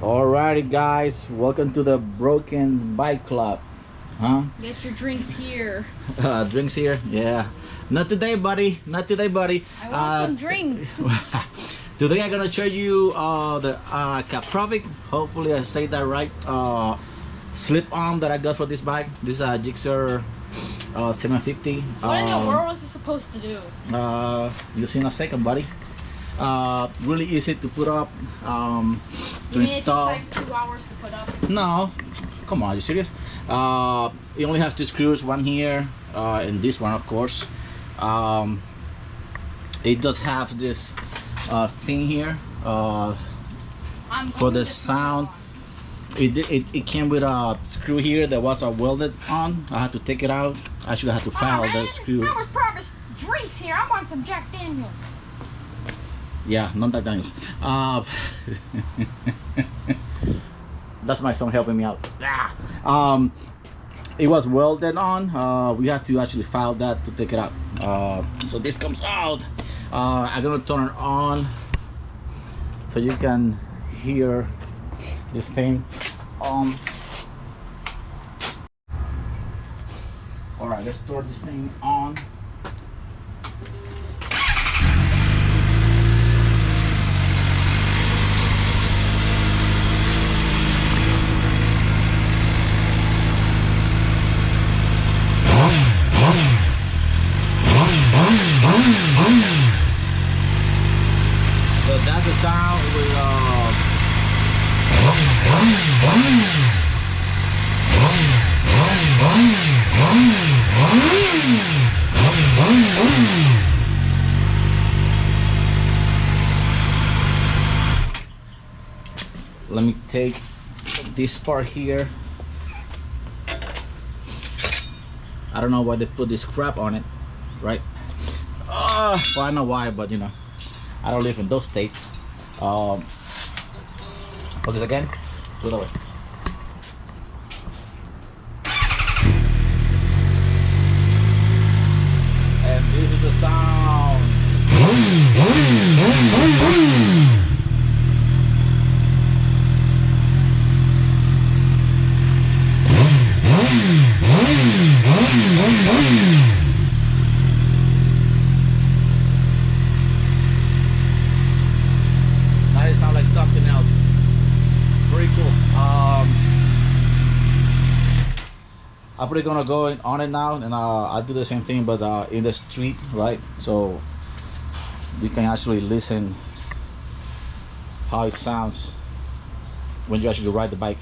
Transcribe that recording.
Alrighty, guys, welcome to the Broken Bike Club. Huh? Get your drinks here. Drinks here? Yeah. Not today, buddy. Not today, buddy. I want some drinks. Today I'm gonna show you the Akrapovic. Hopefully I say that right. Slip-on that I got for this bike. This is a GSXR 750. What in the world was this supposed to do? You'll see in a second, buddy. Really easy to put up, to install. It takes like 2 hours to put up. No, come on, are you serious? You only have two screws, one here and this one, of course. It does have this thing here for the sound. It came with a screw here that was welded on. I had to take it out. Actually, I had to file the screw. I was promised drinks here. I want some Jack Daniels. Yeah, not that Daniels. That's my son helping me out. It was welded on. We had to actually file that to take it out. So this comes out. I'm gonna turn it on so you can hear this thing. All right, let's turn this thing on. So that's the sound with let me take this part here. I don't know why they put this crap on it, right? Well, I know why, but you know, I don't live in those states. Hold this again. Do it away. And this is the sound. That sounds like something else. Pretty cool. I'm probably gonna go on it now, and I'll do the same thing, but in the street, right? So you can actually listen how it sounds when you actually ride the bike.